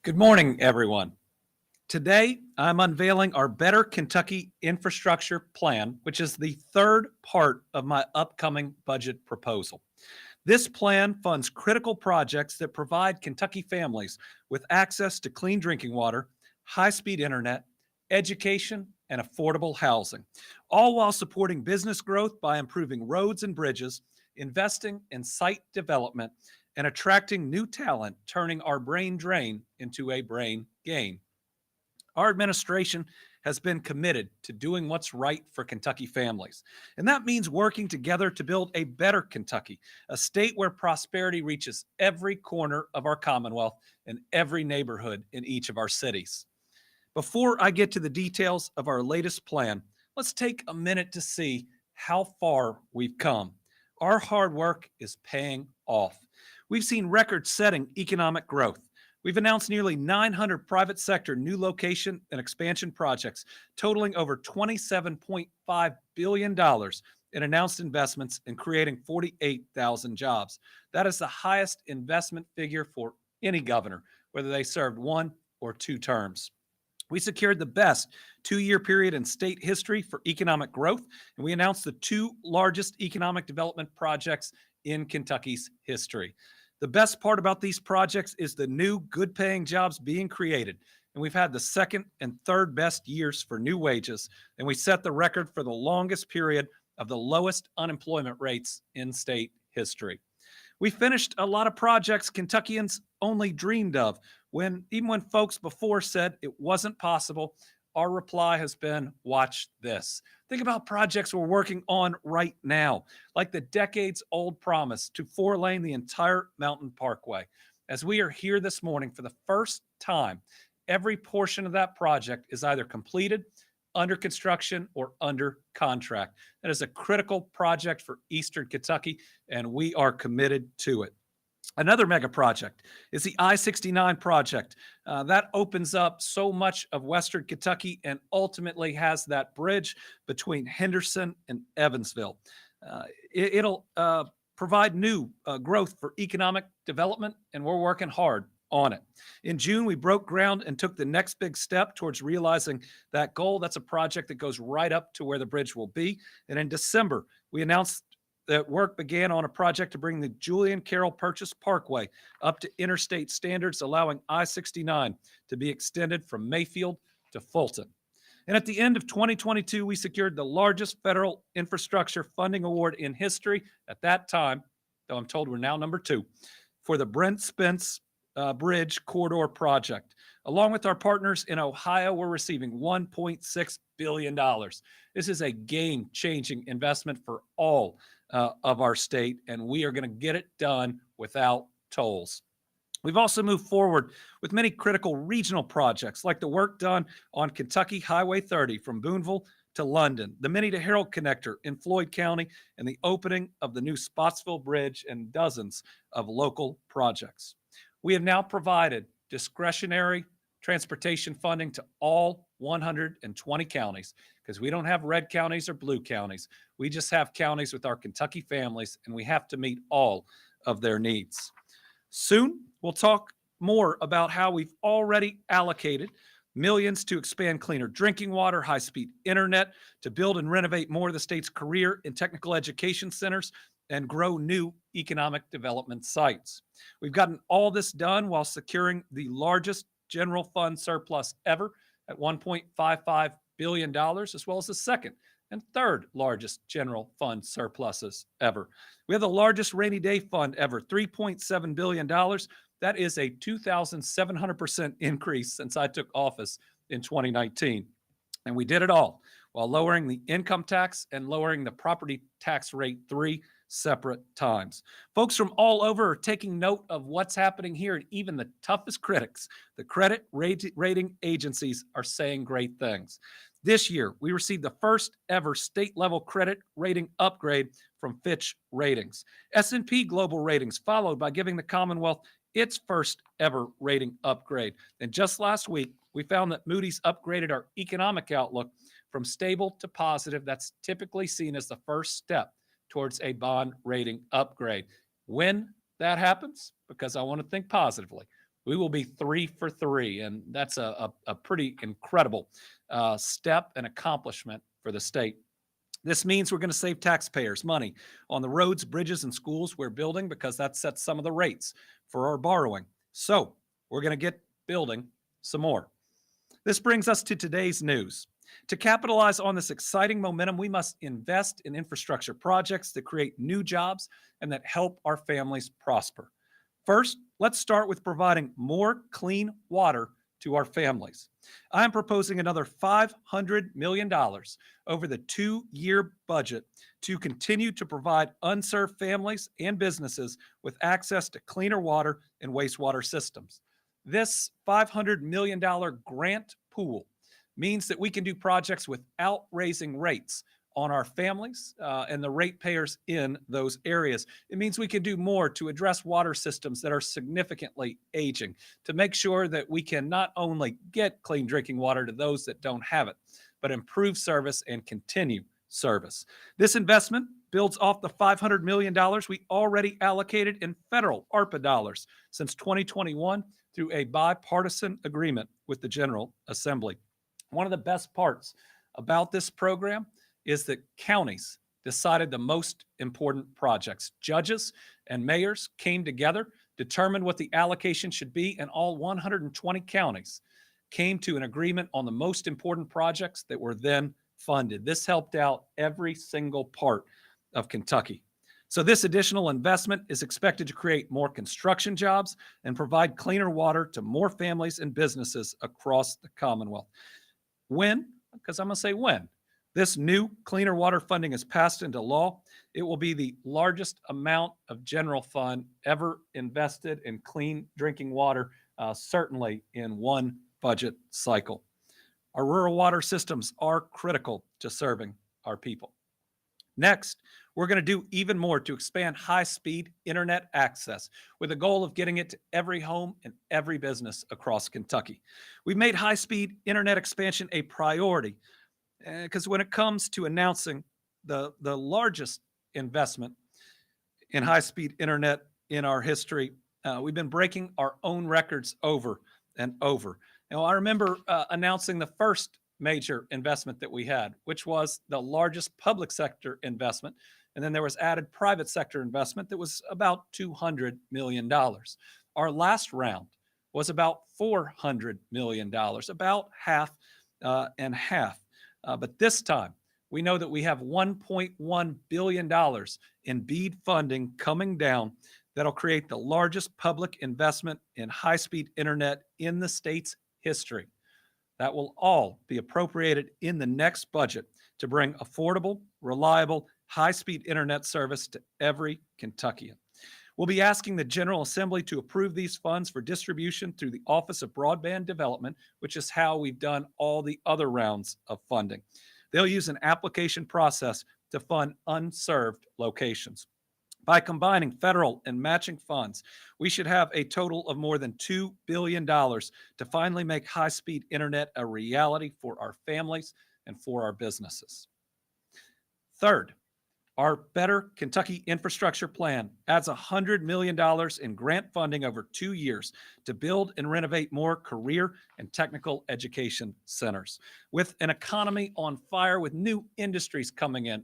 Good morning, everyone. Today, I'm unveiling our Better Kentucky Infrastructure Plan, which is the third part of my upcoming budget proposal. This plan funds critical projects that provide Kentucky families with access to clean drinking water, high speed internet, education, and affordable housing, all while supporting business growth by improving roads and bridges, investing in site development, and attracting new talent, turning our brain drain into a brain gain. Our administration has been committed to doing what's right for Kentucky families. And that means working together to build a better Kentucky, a state where prosperity reaches every corner of our Commonwealth and every neighborhood in each of our cities. Before I get to the details of our latest plan, let's take a minute to see how far we've come. Our hard work is paying off. We've seen record setting economic growth. We've announced nearly 900 private sector new location and expansion projects, totaling over $27.5 billion in announced investments and creating 48,000 jobs. That is the highest investment figure for any governor, whether they served one or two terms. We secured the best two-year period in state history for economic growth, and we announced the two largest economic development projects in Kentucky's history. The best part about these projects is the new good-paying jobs being created, and we've had the second and third best years for new wages, and we set the record for the longest period of the lowest unemployment rates in state history. We finished a lot of projects Kentuckians only dreamed of. Even when folks before said it wasn't possible, our reply has been, watch this. Think about projects we're working on right now, like the decades-old promise to four-lane the entire Mountain Parkway. As we are here this morning for the first time, every portion of that project is either completed, under construction, or under contract. That is a critical project for Eastern Kentucky, and we are committed to it. Another mega project is the I-69 project. That opens up so much of Western Kentucky and ultimately has that bridge between Henderson and Evansville. It'll provide new growth for economic development, and we're working hard on it. In June, we broke ground and took the next big step towards realizing that goal. That's a project that goes right up to where the bridge will be. And in December, we announced that work began on a project to bring the Julian Carroll Purchase Parkway up to interstate standards, allowing I-69 to be extended from Mayfield to Fulton. And at the end of 2022, we secured the largest federal infrastructure funding award in history at that time, though I'm told we're now number 2, for the Brent Spence Bridge Corridor Project. Along with our partners in Ohio, we're receiving $1.6 billion. This is a game-changing investment for all of our state, and we are going to get it done without tolls. We've also moved forward with many critical regional projects, like the work done on Kentucky Highway 30 from Boonville to London, the Minnie to Herald connector in Floyd County, and the opening of the new Spotsville Bridge, and dozens of local projects. We have now provided discretionary transportation funding to all 120 counties, because we don't have red counties or blue counties. We just have counties with our Kentucky families, and we have to meet all of their needs. Soon, we'll talk more about how we've already allocated millions to expand cleaner drinking water, high-speed internet, to build and renovate more of the state's career and technical education centers, and grow new economic development sites. We've gotten all this done while securing the largest general fund surplus ever at $1.55 billion, as well as the second and third largest general fund surpluses ever. We have the largest rainy day fund ever, $3.7 billion. That is a 2,700% increase since I took office in 2019. And we did it all while lowering the income tax and lowering the property tax rate 3 separate times. Folks from all over are taking note of what's happening here, and even the toughest critics, the credit rating agencies, are saying great things. This year, we received the first ever state-level credit rating upgrade from Fitch Ratings. S&P Global Ratings followed by giving the Commonwealth its first ever rating upgrade. And just last week, we found that Moody's upgraded our economic outlook from stable to positive. That's typically seen as the first step towards a bond rating upgrade. When that happens, because I want to think positively, We will be 3 for 3, and that's a pretty incredible step and accomplishment for the state. This means we're going to save taxpayers money on the roads, bridges, and schools we're building because that sets some of the rates for our borrowing. So we're going to get building some more. This brings us to today's news. To capitalize on this exciting momentum, we must invest in infrastructure projects that create new jobs and that help our families prosper. First, let's start with providing more clean water to our families. I'm proposing another $500 million over the 2-year budget to continue to provide unserved families and businesses with access to cleaner water and wastewater systems. This $500 million grant pool means that we can do projects without raising rates on our families and the ratepayers in those areas. It means we can do more to address water systems that are significantly aging, to make sure that we can not only get clean drinking water to those that don't have it, but improve service and continue service. This investment builds off the $500 million we already allocated in federal ARPA dollars since 2021 through a bipartisan agreement with the General Assembly. One of the best parts about this program is that counties decided the most important projects. Judges and mayors came together, determined what the allocation should be, and all 120 counties came to an agreement on the most important projects that were then funded. This helped out every single part of Kentucky. So this additional investment is expected to create more construction jobs and provide cleaner water to more families and businesses across the Commonwealth. When, because I'm going to say when, this new cleaner water funding is passed into law, it will be the largest amount of general fund ever invested in clean drinking water, certainly in one budget cycle. Our rural water systems are critical to serving our people. Next, we're going to do even more to expand high-speed internet access with a goal of getting it to every home and every business across Kentucky. We've made high-speed internet expansion a priority because when it comes to announcing the largest investment in high-speed internet in our history, we've been breaking our own records over and over. Now, I remember announcing the first major investment that we had, which was the largest public sector investment. And then there was added private sector investment that was about $200 million. Our last round was about $400 million, about half and half. But this time, we know that we have $1.1 billion in BEAD funding coming down that'll create the largest public investment in high-speed internet in the state's history. That will all be appropriated in the next budget to bring affordable, reliable, high-speed internet service to every Kentuckian. We'll be asking the General Assembly to approve these funds for distribution through the Office of Broadband Development, which is how we've done all the other rounds of funding. They'll use an application process to fund unserved locations. By combining federal and matching funds, we should have a total of more than $2 billion to finally make high-speed internet a reality for our families and for our businesses. Third, our Better Kentucky Infrastructure Plan adds $100 million in grant funding over 2 years to build and renovate more career and technical education centers. With an economy on fire, with new industries coming in,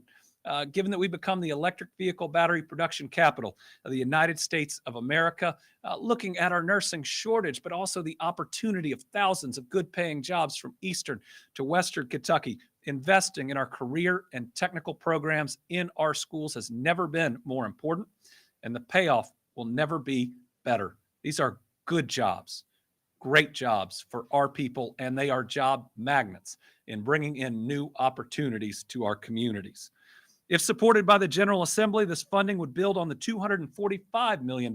given that we become the electric vehicle battery production capital of the United States of America, looking at our nursing shortage, but also the opportunity of thousands of good paying jobs from Eastern to Western Kentucky, investing in our career and technical programs in our schools has never been more important, and the payoff will never be better. These are good jobs, great jobs for our people, and they are job magnets in bringing in new opportunities to our communities. If supported by the General Assembly, this funding would build on the $245 million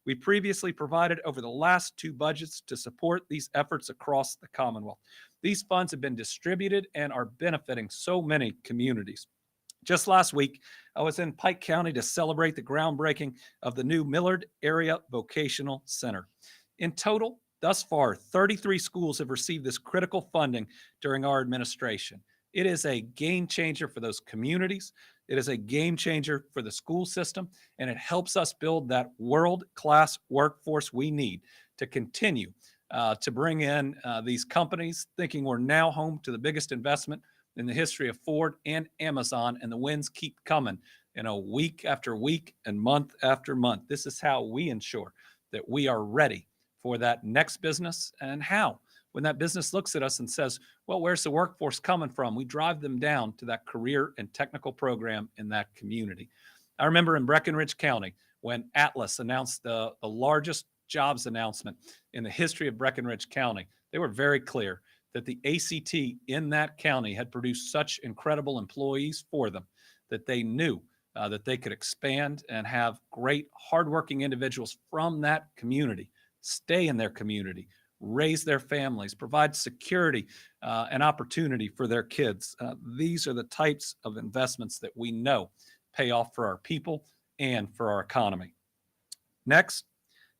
we previously provided over the last 2 budgets to support these efforts across the Commonwealth. These funds have been distributed and are benefiting so many communities. Just last week, I was in Pike County to celebrate the groundbreaking of the new Millard Area Vocational Center. In total, thus far, 33 schools have received this critical funding during our administration. It is a game changer for those communities. It is a game changer for the school system, and it helps us build that world-class workforce we need to continue to bring in these companies, thinking we're now home to the biggest investment in the history of Ford and Amazon, and the wins keep coming, week after week and month after month. This is how we ensure that we are ready for that next business, and how, when that business looks at us and says, well, where's the workforce coming from? We drive them down to that career and technical program in that community. I remember in Breckinridge County when Atlas announced the largest jobs announcement in the history of Breckinridge County. They were very clear that the ACT in that county had produced such incredible employees for them that they knew that they could expand and have great, hardworking individuals from that community stay in their community, raise their families, provide security and opportunity for their kids. These are the types of investments that we know pay off for our people and for our economy. Next,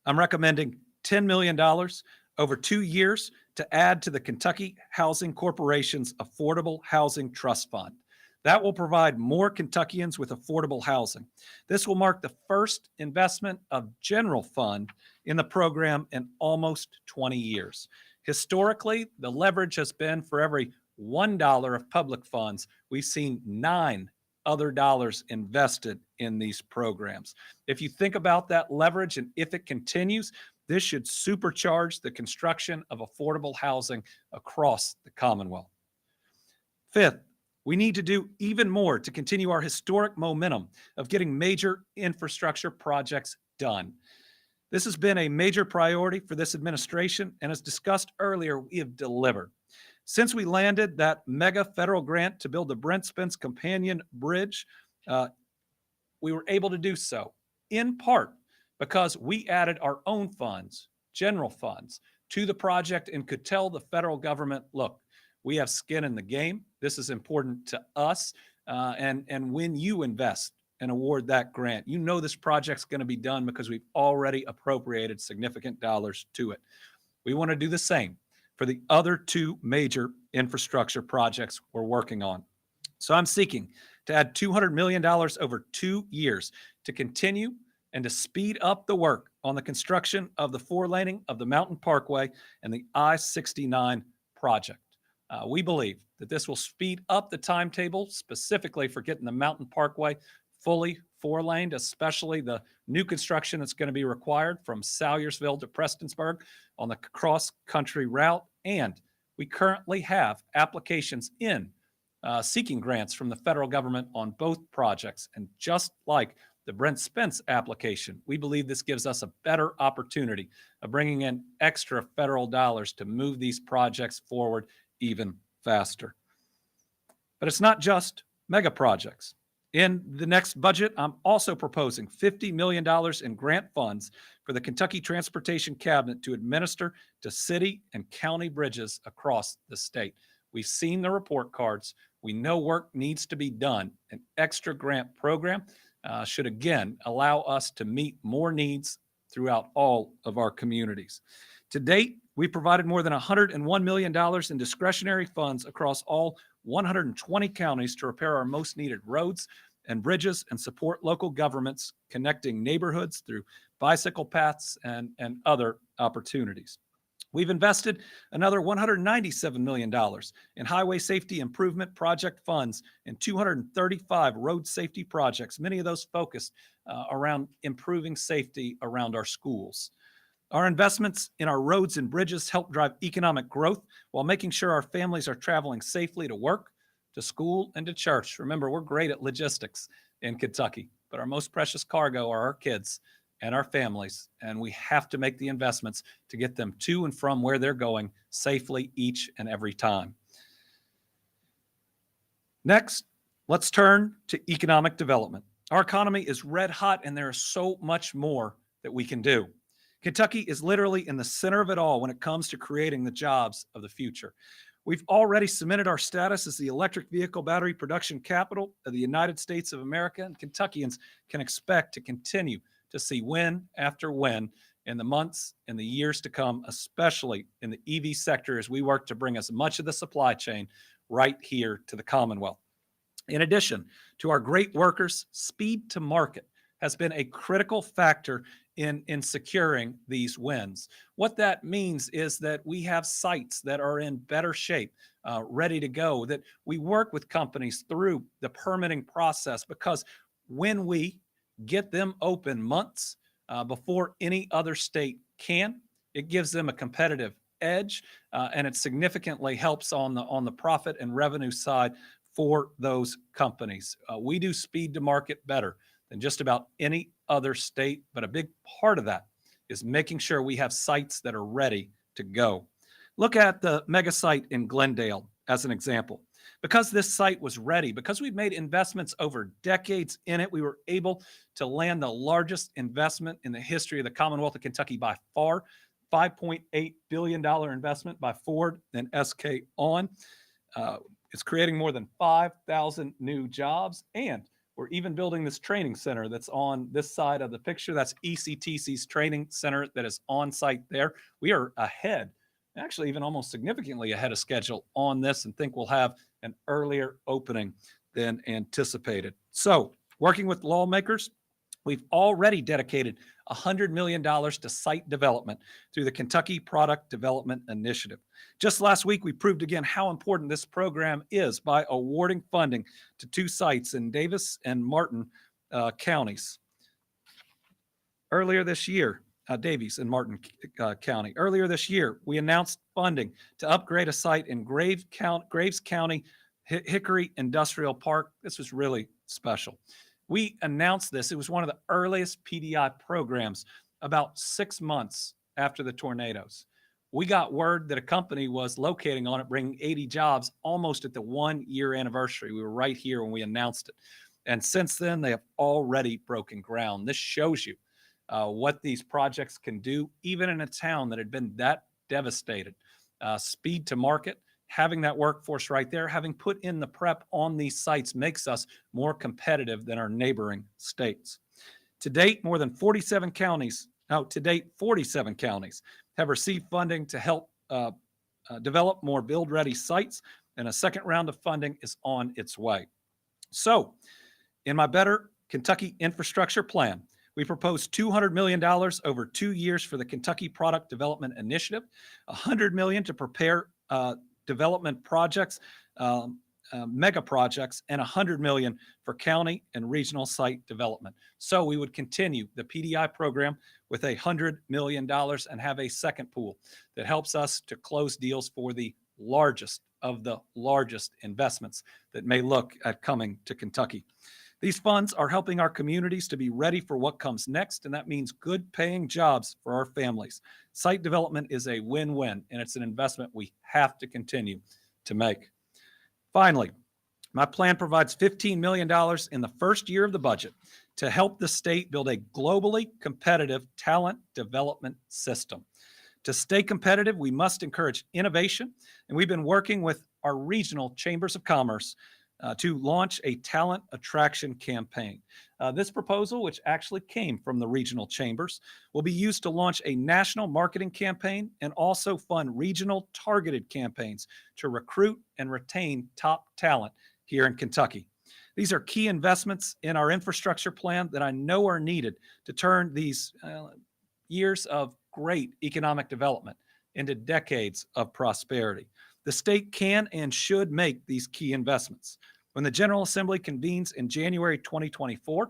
I'm recommending $10 million over 2 years to add to the Kentucky Housing Corporation's Affordable Housing Trust Fund. That will provide more Kentuckians with affordable housing. This will mark the first investment of general fund in the program in almost 20 years. Historically, the leverage has been for every $1 of public funds, we've seen 9 other dollars invested in these programs. If you think about that leverage, and if it continues, this should supercharge the construction of affordable housing across the Commonwealth. Fifth, we need to do even more to continue our historic momentum of getting major infrastructure projects done. This has been a major priority for this administration, and as discussed earlier, we have delivered. Since we landed that mega federal grant to build the Brent Spence Companion Bridge, we were able to do so in part because we added our own funds, general funds, to the project and could tell the federal government, look, we have skin in the game. This is important to us. And when you invest and award that grant, you know this project's going to be done because we've already appropriated significant dollars to it. We want to do the same for the other 2 major infrastructure projects we're working on. So I'm seeking to add $200 million over 2 years to continue and to speed up the work on the construction of the 4-laning of the Mountain Parkway and the I-69 project. We believe that this will speed up the timetable specifically for getting the Mountain Parkway fully 4-laned, especially the new construction that's going to be required from Salyersville to Prestonsburg on the cross-country route. And we currently have applications in seeking grants from the federal government on both projects. And just like the Brent Spence application, we believe this gives us a better opportunity of bringing in extra federal dollars to move these projects forward even faster. But it's not just mega projects. In the next budget, I'm also proposing $50 million in grant funds for the Kentucky Transportation Cabinet to administer to city and county bridges across the state. We've seen the report cards. We know work needs to be done. An extra grant program should again allow us to meet more needs throughout all of our communities. To date, we provided more than $101 million in discretionary funds across all 120 counties to repair our most needed roads and bridges and support local governments connecting neighborhoods through bicycle paths and other opportunities. We've invested another $197 million in highway safety improvement project funds and 235 road safety projects, many of those focused around improving safety around our schools. Our investments in our roads and bridges help drive economic growth while making sure our families are traveling safely to work, to school, and to church. Remember, we're great at logistics in Kentucky, but our most precious cargo are our kids and our families, and we have to make the investments to get them to and from where they're going safely each and every time. Next, let's turn to economic development. Our economy is red hot, and there is so much more that we can do. Kentucky is literally in the center of it all when it comes to creating the jobs of the future. We've already cemented our status as the electric vehicle battery production capital of the United States of America, and Kentuckians can expect to continue to see win after win in the months and the years to come, especially in the EV sector as we work to bring as much of the supply chain right here to the Commonwealth. In addition to our great workers, speed to market has been a critical factor in securing these wins. What that means is that we have sites that are in better shape, ready to go, that we work with companies through the permitting process, because when we get them open months before any other state can, it gives them a competitive edge, and it significantly helps on the profit and revenue side for those companies. We do speed to market better than just about any other state, but a big part of that is making sure we have sites that are ready to go. Look at the mega site in Glendale as an example. Because this site was ready, because we've made investments over decades in it, we were able to land the largest investment in the history of the Commonwealth of Kentucky by far, $5.8 billion investment by Ford and SK On. It's creating more than 5,000 new jobs, and we're even building this training center that's on this side of the picture. That's ECTC's training center that is on site there. We are ahead, actually even almost significantly ahead of schedule on this, and think we'll have an earlier opening than anticipated. So, working with lawmakers, we've already dedicated $100 million to site development through the Kentucky Product Development Initiative. Just last week, we proved again how important this program is by awarding funding to 2 sites in Davis and Martin counties. Earlier this year, Davies and Martin County. Earlier this year, we announced funding to upgrade a site in Graves County, Hickory Industrial Park. This was really special. We announced this. It was one of the earliest PDI programs about 6 months after the tornadoes. We got word that a company was locating on it, bringing 80 jobs almost at the 1-year anniversary. We were right here when we announced it. And since then, they have already broken ground. This shows you what these projects can do, even in a town that had been that devastated. Speed to market, having that workforce right there, having put in the prep on these sites makes us more competitive than our neighboring states. To date, 47 counties have received funding to help develop more build-ready sites, and a second round of funding is on its way. So, in my Better Kentucky Infrastructure Plan, we proposed $200 million over 2 years for the Kentucky Product Development Initiative, $100 million to prepare development projects, mega projects, and $100 million for county and regional site development. So we would continue the PDI program with $100 million and have a second pool that helps us to close deals for the largest of the largest investments that may look at coming to Kentucky. These funds are helping our communities to be ready for what comes next, and that means good paying jobs for our families. Site development is a win-win, and it's an investment we have to continue to make. Finally, my plan provides $15 million in the first year of the budget to help the state build a globally competitive talent development system. To stay competitive, we must encourage innovation, and we've been working with our regional chambers of commerce to launch a talent attraction campaign. This proposal, which actually came from the regional chambers, will be used to launch a national marketing campaign and also fund regional targeted campaigns to recruit and retain top talent here in Kentucky. These are key investments in our infrastructure plan that I know are needed to turn these years of great economic development into decades of prosperity. The state can and should make these key investments. When the General Assembly convenes in January 2024,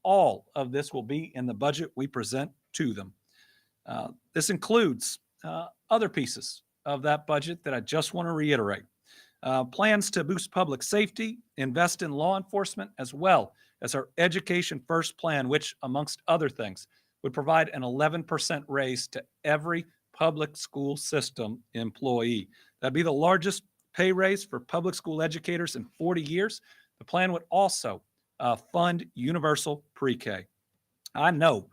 all of this will be in the budget we present to them. This includes other pieces of that budget that I just want to reiterate. Plans to boost public safety, invest in law enforcement, as well as our Education First plan, which, amongst other things, would provide an 11% raise to every public school system employee. That'd be the largest pay raise for public school educators in 40 years. The plan would also fund universal pre-K. I know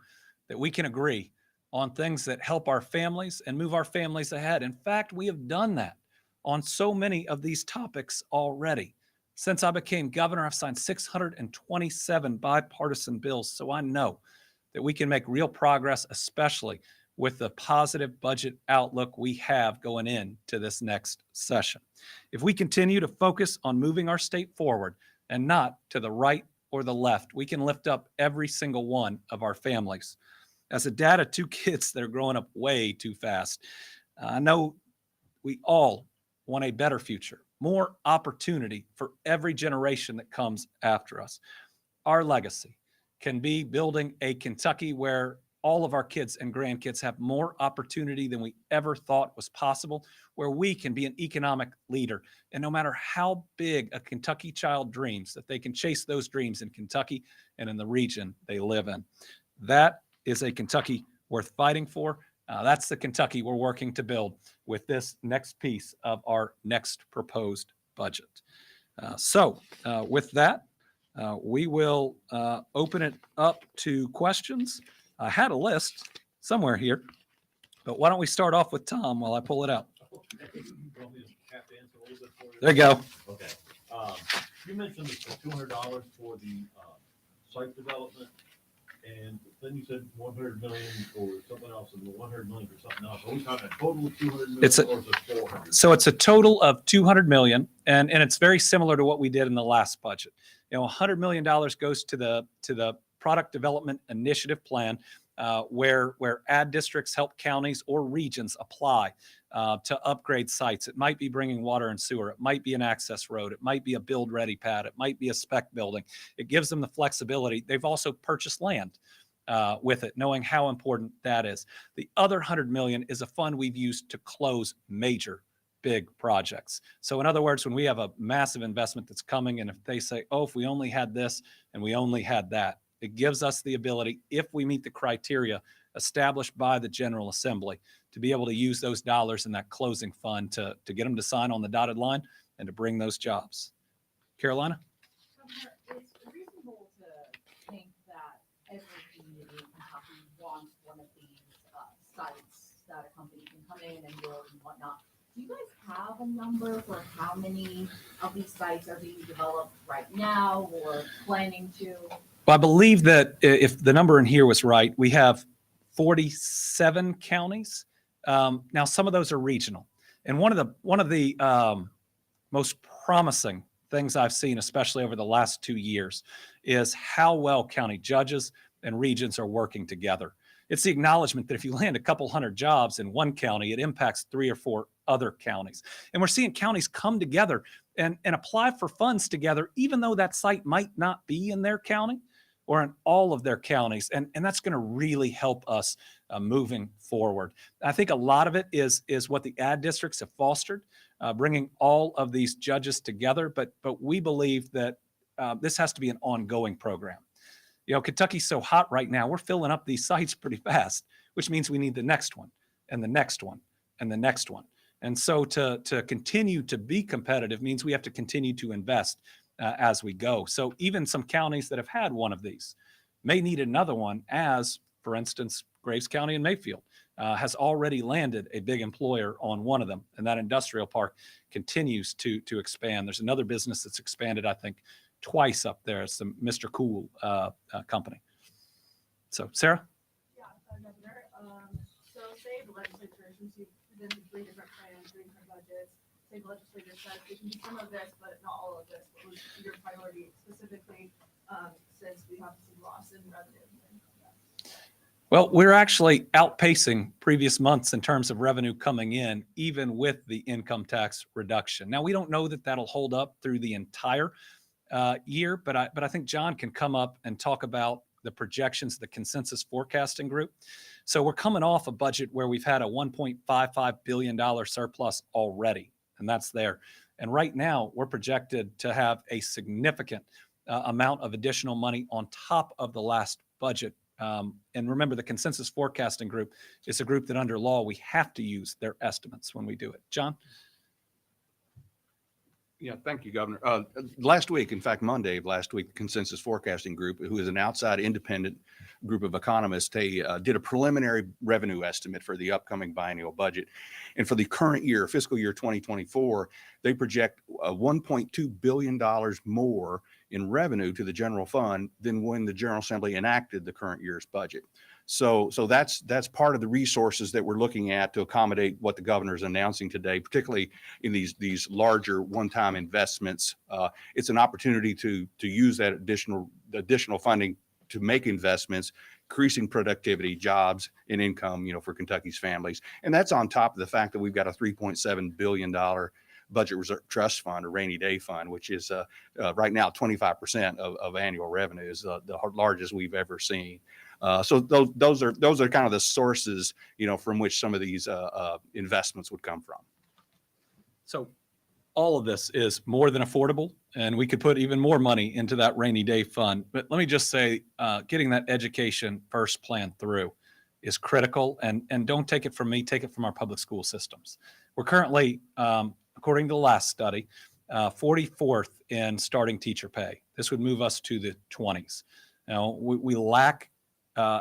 that we can agree on things that help our families and move our families ahead. In fact, we have done that on so many of these topics already. Since I became governor, I've signed 627 bipartisan bills, so I know that we can make real progress, especially with the positive budget outlook we have going into this next session. If we continue to focus on moving our state forward and not to the right or the left, we can lift up every single one of our families. As a dad of two kids that are growing up way too fast, I know we all want a better future, more opportunity for every generation that comes after us. Our legacy can be building a Kentucky where all of our kids and grandkids have more opportunity than we ever thought was possible, where we can be an economic leader. And no matter how big a Kentucky child dreams, that they can chase those dreams in Kentucky and in the region they live in. That is a Kentucky worth fighting for. That's the Kentucky we're working to build with this next piece of our next proposed budget. With that, we will open it up to questions. I had a list somewhere here, but why don't we start off with Tom while I pull it out? There you go. Okay. You mentioned the $200 for the site development, and then you said 100 million for something else, and 100 million for something else. Are we talking a total of 200 million, or is it 400? So it's a total of 200 million, and it's very similar to what we did in the last budget. $100 million goes to the product development initiative plan, where ad districts help counties or regions apply to upgrade sites. It might be bringing water and sewer. It might be an access road. It might be a build ready pad. It might be a spec building. It gives them the flexibility. They've also purchased land with it, knowing how important that is. The other 100 million is a fund we've used to close major big projects. So in other words, when we have a massive investment that's coming, and if they say, oh, if we only had this and we only had that, it gives us the ability, if we meet the criteria established by the General Assembly, to be able to use those dollars in that closing fund to get them to sign on the dotted line and to bring those jobs. Carolina? It's reasonable to think that every community in Kentucky wants one of these sites that a company can come in and build and whatnot. Do you guys have a number for how many of these sites are being developed right now or planning to? Well, I believe that if the number in here was right, we have 47 counties. Now, some of those are regional. And one of the most promising things I've seen, especially over the last 2 years, is how well county judges and regions are working together. It's the acknowledgement that if you land a couple hundred jobs in one county, it impacts 3 or 4 other counties. And we're seeing counties come together and apply for funds together, even though that site might not be in their county or in all of their counties. And that's going to really help us moving forward. I think a lot of it is what the ad districts have fostered, bringing all of these judges together. But we believe that this has to be an ongoing program. Kentucky's so hot right now, we're filling up these sites pretty fast, which means we need the next one and the next one and the next one. And so to continue to be competitive means we have to continue to invest as we go. So even some counties that have had one of these may need another one, as, for instance, Graves County and Mayfield has already landed a big employer on one of them. And that industrial park continues to expand. There's another business that's expanded, I think, twice up there. It's the Mr. Cool company. So, Sarah? Yeah, Governor. So say the legislature, since you've presented 3 different plans, 3 different budgets, say the legislature says we can do some of this, but not all of this. What was your priority specifically, since we have some loss in revenue? Well, we're actually outpacing previous months in terms of revenue coming in, even with the income tax reduction. Now, we don't know that that'll hold up through the entire year, but I think John can come up and talk about the projections of the consensus forecasting group. So we're coming off a budget where we've had a $1.55 billion surplus already, and that's there. And right now, we're projected to have a significant amount of additional money on top of the last budget. And remember, the consensus forecasting group is a group that under law, we have to use their estimates when we do it. John? Yeah, thank you, Governor. Last week, in fact, Monday of last week, the Consensus Forecasting Group, who is an outside independent group of economists, they did a preliminary revenue estimate for the upcoming biennial budget. And for the current year, fiscal year 2024, they project $1.2 billion more in revenue to the general fund than when the General Assembly enacted the current year's budget. So that's part of the resources that we're looking at to accommodate what the governor is announcing today, particularly in these larger one-time investments. It's an opportunity to use that additional funding to make investments increasing productivity, jobs, and income, for Kentucky's families. And that's on top of the fact that we've got a $3.7 billion budget reserve trust fund, a rainy day fund, which is right now 25% of annual revenues, the largest we've ever seen. So those are kind of the sources, from which some of these investments would come from. So all of this is more than affordable, and we could put even more money into that rainy day fund. But let me just say, getting that education first plan through is critical. And don't take it from me, take it from our public school systems. We're currently, according to the last study, 44th in starting teacher pay. This would move us to the 20s. Now, we lack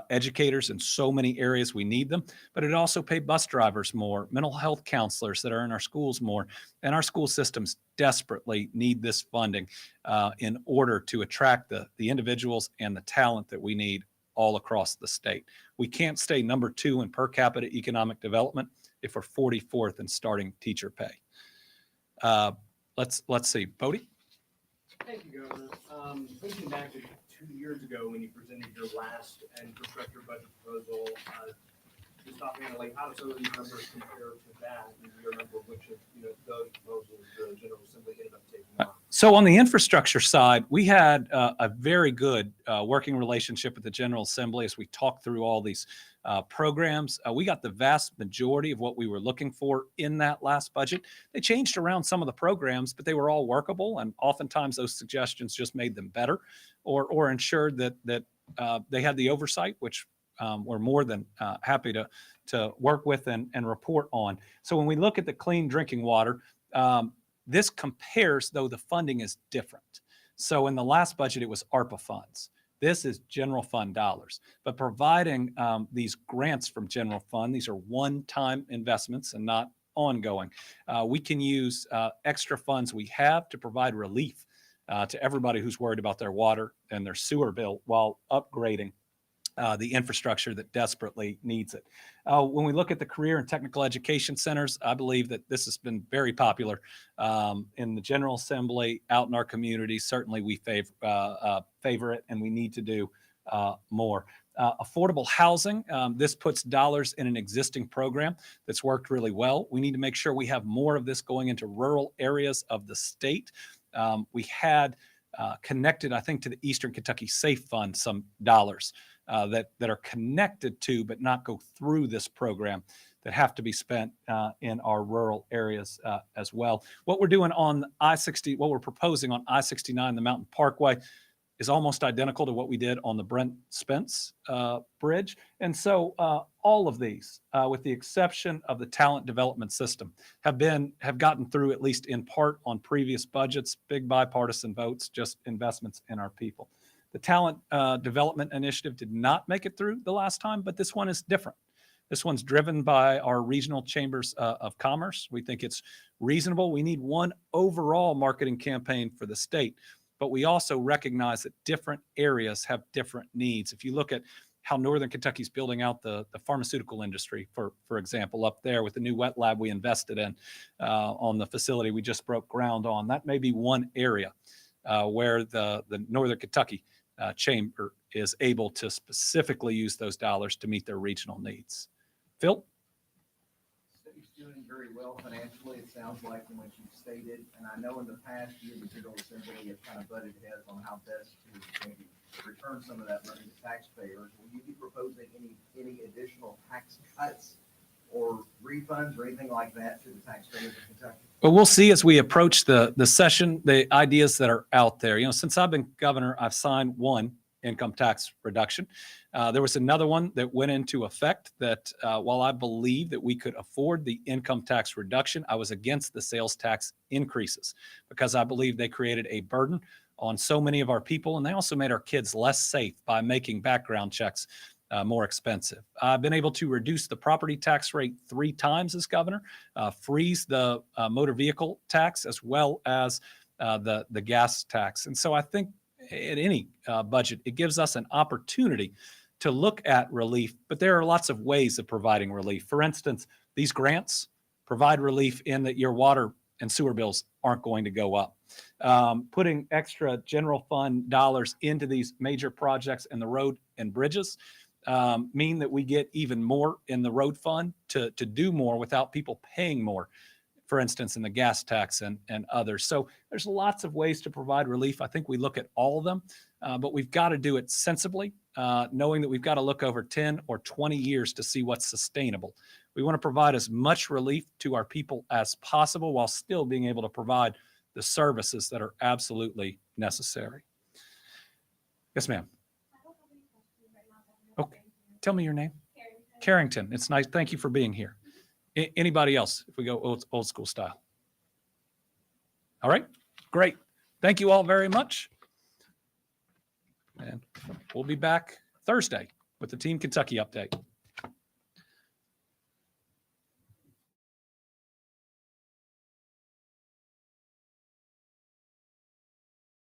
educators in so many areas. We need them, but it also pay bus drivers more, mental health counselors that are in our schools more, and our school systems desperately need this funding in order to attract the individuals and the talent that we need all across the state. We can't stay number 2 in per capita economic development if we're 44th in starting teacher pay. Let's see, Bodie. Thank you, Governor. Thinking back to 2 years ago when you presented your last infrastructure budget proposal, just talking about how do some of these numbers compare to that, and you remember which of those proposals the General Assembly ended up taking on? So on the infrastructure side, we had a very good working relationship with the General Assembly as we talked through all these programs. We got the vast majority of what we were looking for in that last budget. They changed around some of the programs, but they were all workable, and oftentimes those suggestions just made them better or ensured that they had the oversight, which we're more than happy to work with and report on. So when we look at the clean drinking water, this compares, though the funding is different. So in the last budget, it was ARPA funds. This is general fund dollars, but providing these grants from general fund, these are one-time investments and not ongoing. We can use extra funds we have to provide relief to everybody who's worried about their water and their sewer bill while upgrading the infrastructure that desperately needs it. When we look at the career and technical education centers, I believe that this has been very popular in the General Assembly, out in our communities. Certainly we favor it, and we need to do more. Affordable housing, this puts dollars in an existing program that's worked really well. We need to make sure we have more of this going into rural areas of the state. We had connected, I think, to the Eastern Kentucky Safe Fund some dollars that are connected to but not go through this program that have to be spent in our rural areas as well. What we're doing on I-60, what we're proposing on I-69, the Mountain Parkway, is almost identical to what we did on the Brent Spence Bridge. And so all of these, with the exception of the talent development system, have gotten through, at least in part, on previous budgets, big bipartisan votes, just investments in our people. The talent development initiative did not make it through the last time, but this one is different. This one's driven by our regional chambers of commerce. We think it's reasonable. We need one overall marketing campaign for the state, but we also recognize that different areas have different needs. If you look at how Northern Kentucky's building out the pharmaceutical industry, for example, up there with the new wet lab we invested in on the facility we just broke ground on, that may be one area where the Northern Kentucky chamber is able to specifically use those dollars to meet their regional needs. Phil? City's doing very well financially, it sounds like, from what you've stated. And I know in the past year, the General Assembly have kind of butted heads on how best to maybe return some of that money to taxpayers. Will you be proposing any additional tax cuts or refunds or anything like that to the taxpayers of Kentucky? Well, we'll see as we approach the session, the ideas that are out there. Since I've been governor, I've signed one income tax reduction. There was another one that went into effect that while I believe that we could afford the income tax reduction, I was against the sales tax increases because I believe they created a burden on so many of our people, and they also made our kids less safe by making background checks more expensive. I've been able to reduce the property tax rate 3 times as governor, freeze the motor vehicle tax, as well as the gas tax. And so I think at any budget, it gives us an opportunity to look at relief, but there are lots of ways of providing relief. For instance, these grants provide relief in that your water and sewer bills aren't going to go up. Putting extra general fund dollars into these major projects and the road and bridges mean that we get even more in the road fund to do more without people paying more, for instance, in the gas tax and others. So there's lots of ways to provide relief. I think we look at all of them, but we've got to do it sensibly, knowing that we've got to look over 10 or 20 years to see what's sustainable. We want to provide as much relief to our people as possible while still being able to provide the services that are absolutely necessary. Yes, ma'am. I don't have any questions right now, Governor. Okay. Thank you. Tell me your name. Carrington. Carrington. It's nice. Thank you for being here. Anybody else, if we go old school style? All right, great. Thank you all very much. And we'll be back Thursday with the Team Kentucky update.